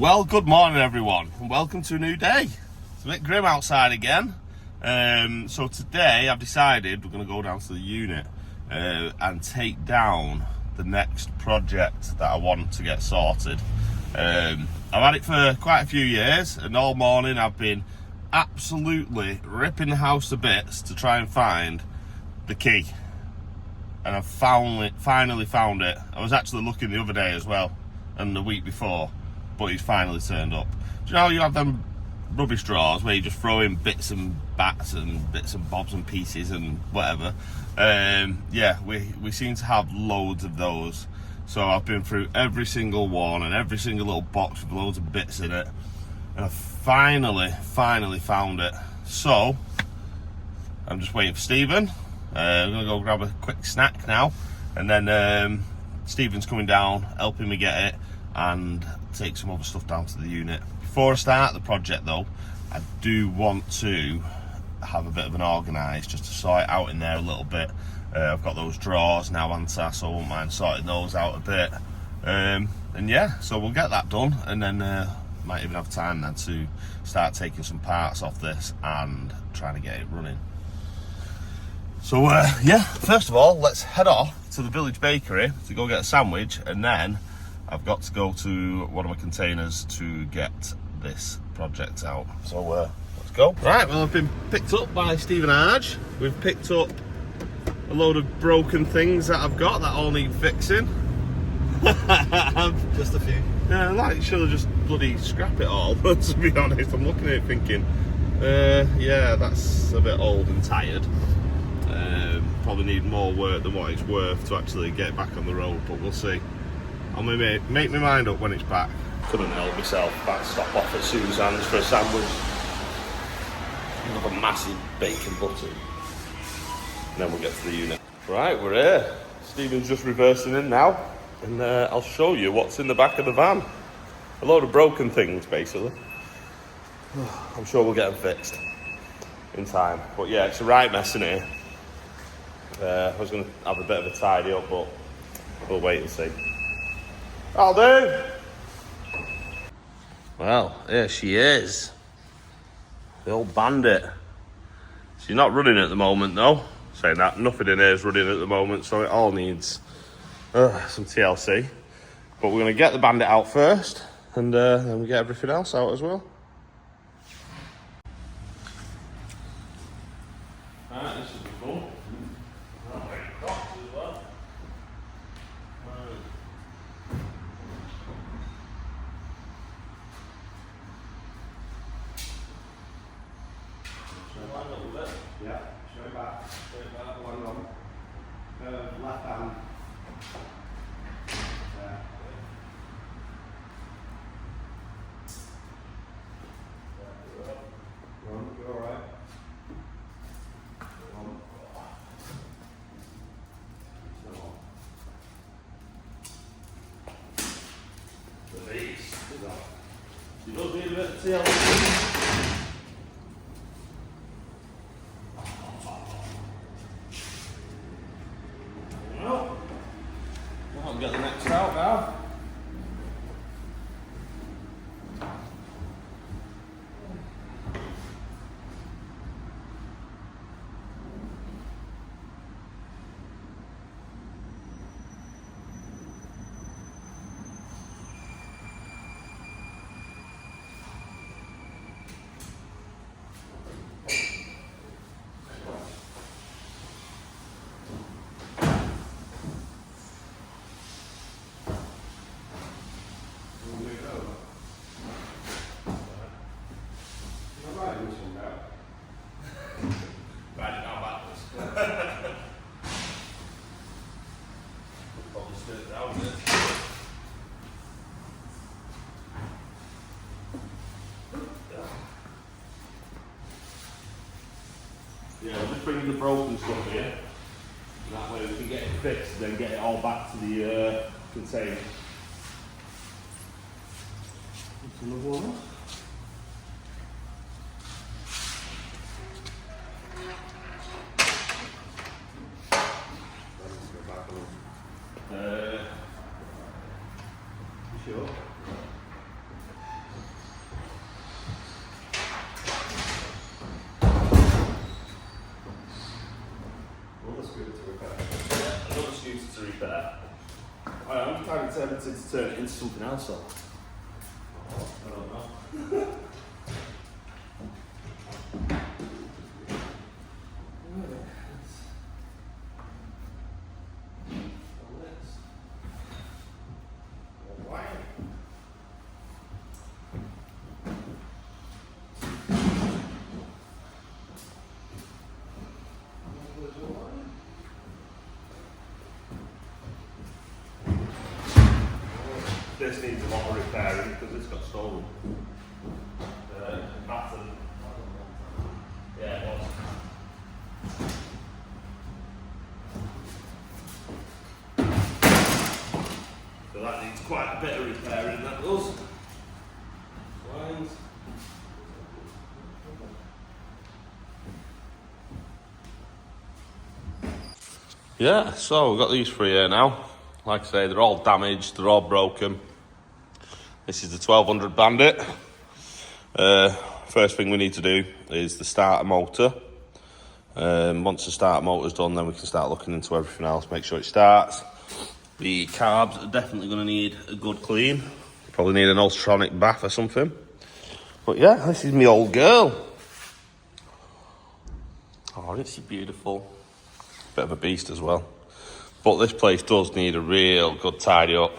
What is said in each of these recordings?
Well, good morning everyone, and welcome to a new day. It's a bit grim outside again. So today I've decided we're going to go down to the unit and take down the next project that I want to get sorted. I've had it for quite a few years, and all morning I've been absolutely ripping the house to bits to try and find the key. And I've finally found it. I was actually looking the other day as well, and the week before, but he's finally turned up. Do you know you have them rubbish drawers where you just throw in bits and bats and bits and bobs and pieces and whatever? Yeah, we seem to have loads of those. So I've been through every single one and every single little box with loads of bits in it, and I finally found it. So I'm just waiting for Stephen. I'm gonna go grab a quick snack now, and then Stephen's coming down, helping me get it and take some other stuff down to the unit. Before I start the project though, I do want to have a bit of an organise, just to sort it out in there a little bit. I've got those drawers now, haven't I? So I won't mind sorting those out a bit. And yeah, so we'll get that done, and then might even have time then to start taking some parts off this and trying to get it running. So yeah, first of all, let's head off to the village bakery to go get a sandwich, and then I've got to go to one of my containers to get this project out. So let's go. Right, well, I've been picked up by Steve and Arj. We've picked up a load of broken things that I've got that all need fixing. Just a few. Yeah, like, should have just bloody scrap it all, to be honest. I'm looking at it thinking, yeah, that's a bit old and tired. Probably need more work than what it's worth to actually get it back on the road, but we'll see. I'll make my mind up when it's back. Couldn't help myself, about to stop off at Suzanne's for a sandwich. Another massive bacon button. And then we'll get to the unit. Right, we're here. Stephen's just reversing in now, and I'll show you what's in the back of the van. A load of broken things, basically. I'm sure we'll get them fixed in time. But yeah, it's a right mess in here. I was going to have a bit of a tidy up, but we'll wait and see. I'll do. Well, here she is. The old bandit. She's not running at the moment though. Saying that, nothing in here is running at the moment, so it all needs some TLC. But we're going to get the bandit out first, and then we get everything else out as well. Alright, this should be fun. Yeah, straight back, one on. Left hand. Yeah. You're alright. The beast, is that? She does need a bit of TLC. I'll get the next out now. Yeah, I'll just bring the broken stuff here. That way we can get it fixed, then get it all back to the container. That's another one. You sure? tempted to turn it into something else though. I don't know. This needs a lot of repairing because it's got stolen. Pattern. Yeah, it was. So that needs quite a bit of repairing, that does. Lines. Yeah, so we've got these three here now. Like I say, they're all damaged, they're all broken. This is the 1200 Bandit. First thing we need to do is the starter motor. Once the starter motor's done, then we can start looking into everything else, make sure it starts. The carbs are definitely going to need a good clean. Probably need an ultrasonic bath or something. But yeah, this is my old girl. Oh, isn't she beautiful? Bit of a beast as well. But this place does need a real good tidy up.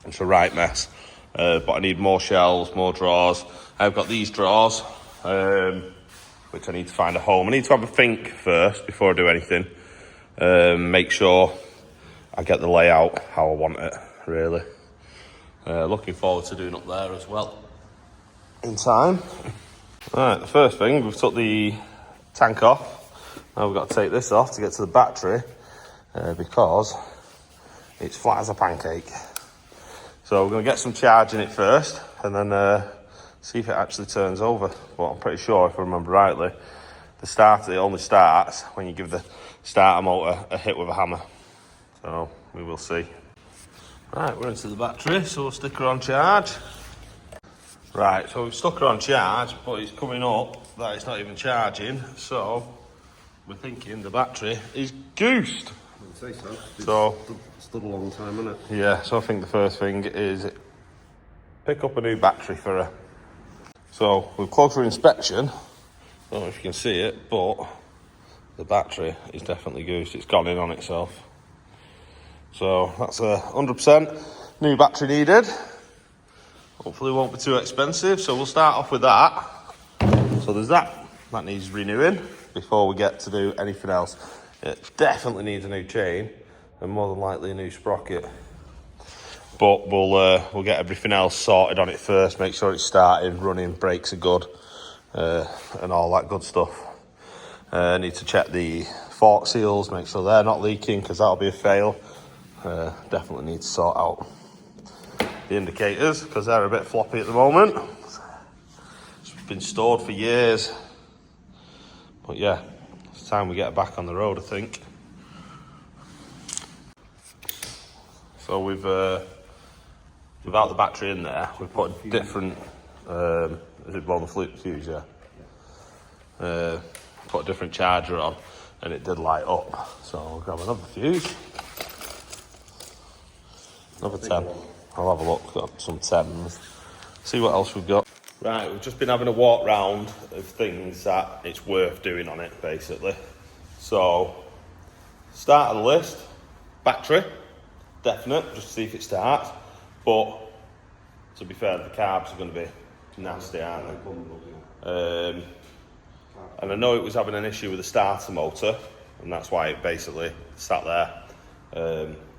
It's a right mess. But I need more shelves, more drawers. I've got these drawers, which I need to find a home. I need to have a think first before I do anything. Make sure I get the layout how I want it, really. Looking forward to doing up there as well in time. Right, the first thing, we've took the tank off. Now we've got to take this off to get to the battery because it's flat as a pancake. So we're going to get some charge in it first and then see if it actually turns over. But I'm pretty sure, if I remember rightly, the starter, it only starts when you give the starter motor a hit with a hammer. So we will see. Right, we're into the battery, so we'll stick her on charge. Right, so we've stuck her on charge, but it's coming up that it's not even charging. So we're thinking the battery is goosed. I would say so. It's stood a long time, hasn't it? Yeah, so I think the first thing is pick up a new battery for her. So we've clogged for inspection. I don't know if you can see it, but the battery is definitely goosed. It's gone in on itself. So that's 100% new battery needed. Hopefully it won't be too expensive, so we'll start off with that. So there's that needs renewing before we get to do anything else. It definitely needs a new chain and more than likely a new sprocket. But we'll get everything else sorted on it first, make sure it's starting, running, brakes are good, and all that good stuff. Need to check the fork seals, make sure they're not leaking because that'll be a fail. Definitely need to sort out the indicators because they're a bit floppy at the moment. It's been stored for years. But yeah, it's time we get back on the road, I think. So without the battery in there, we've put a different, is it blown the fuse, yeah? Put a different charger on and it did light up. So I'll grab another fuse. Another 10. I'll have a look, got some 10s. See what else we've got. Right, we've just been having a walk round of things that it's worth doing on it, basically. So, start of the list, battery, definite, just to see if it starts. But, to be fair, the carbs are going to be nasty, aren't they? And I know it was having an issue with the starter motor, and that's why it basically sat there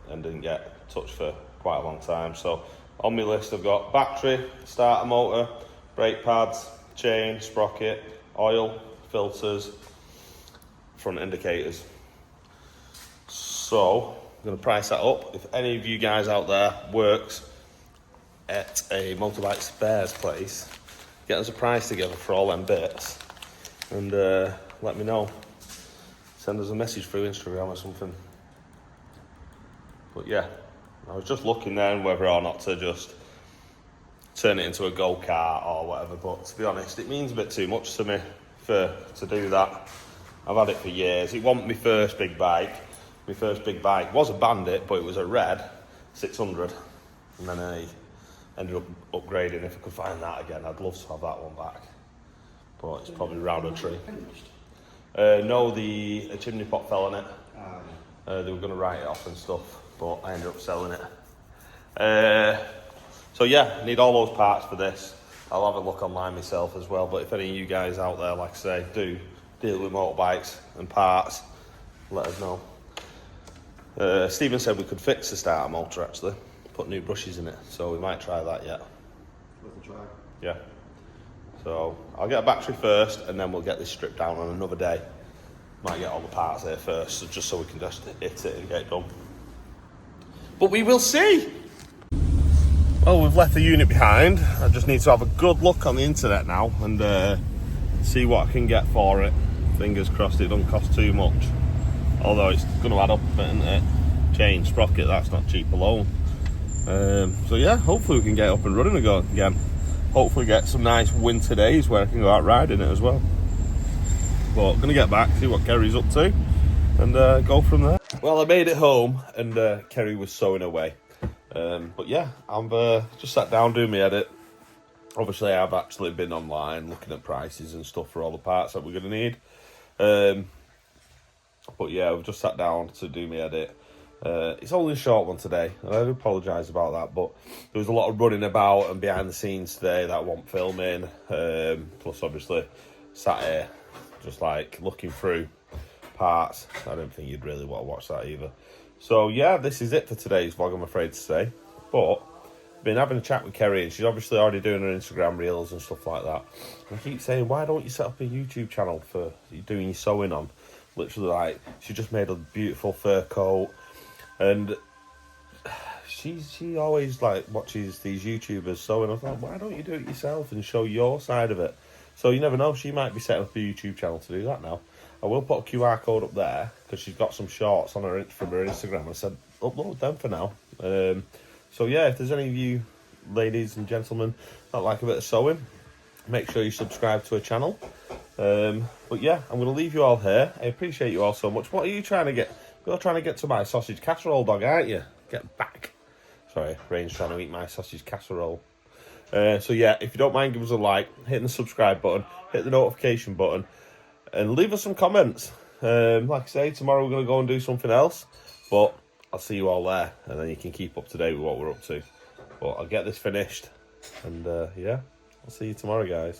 and didn't get touched for quite a long time. So, on my list I've got battery, starter motor, brake pads, chain, sprocket, oil, filters, front indicators. So, I'm going to price that up. If any of you guys out there works at a motorbike spares place, get us a price together for all them bits and let me know. Send us a message through Instagram or something. But yeah, I was just looking then whether or not to just turn it into a go-kart or whatever, but to be honest, it means a bit too much to me to do that. I've had it for years. It wasn't my first big bike. My first big bike was a Bandit, but it was a red 600. and then I ended up upgrading. If I could find that again, I'd love to have that one back, but it's probably round a tree. No, the chimney pot fell on it. They were going to write it off and stuff, but I ended up selling it. So yeah, need all those parts for this. I'll have a look online myself as well, but if any of you guys out there, like I say, do deal with motorbikes and parts, let us know. Stephen said we could fix the starter motor actually, put new brushes in it, so we might try that yet. Worth a try. Yeah. So I'll get a battery first and then we'll get this stripped down on another day. Might get all the parts there first, so just so we can just hit it and get it done. But we will see! Well, we've left the unit behind. I just need to have a good look on the internet now and see what I can get for it. Fingers crossed it don't cost too much. Although it's going to add up a bit, isn't it? Chain, sprocket, that's not cheap alone. So yeah, hopefully we can get it up and running again. Hopefully get some nice winter days where I can go out riding it as well. But I'm going to get back, see what Kerry's up to, and go from there. Well, I made it home and Kerry was sewing away. But yeah, I'm just sat down doing my edit. Obviously, I've actually been online looking at prices and stuff for all the parts that we're going to need. But yeah, I've just sat down to do my edit. It's only a short one today, and I do apologise about that, but there was a lot of running about and behind the scenes today that I wasn't filming. Plus, obviously, sat here just like looking through parts. I don't think you'd really want to watch that either. So yeah, this is it for today's vlog, I'm afraid to say. But I've been having a chat with Kerry, and she's obviously already doing her Instagram reels and stuff like that. And I keep saying, why don't you set up a YouTube channel for doing your sewing on? Literally, like, she just made a beautiful fur coat, and she always like watches these YouTubers sewing. I thought, why don't you do it yourself and show your side of it? So you never know, she might be setting up a YouTube channel to do that now. I will put a QR code up there because she's got some shorts on her from her Instagram. I said upload them for now. So yeah, if there's any of you ladies and gentlemen that like a bit of sewing, make sure you subscribe to her channel. But yeah, I'm going to leave you all here. I appreciate you all so much. What are you trying to get? You're trying to get to my sausage casserole, dog, aren't you? Get back. Sorry, Rain's trying to eat my sausage casserole. So yeah, if you don't mind, give us a like, hit the subscribe button, hit the notification button, and leave us some comments. Like I say, tomorrow we're going to go and do something else, but I'll see you all there, and then you can keep up to date with what we're up to. But I'll get this finished, and yeah, I'll see you tomorrow, guys.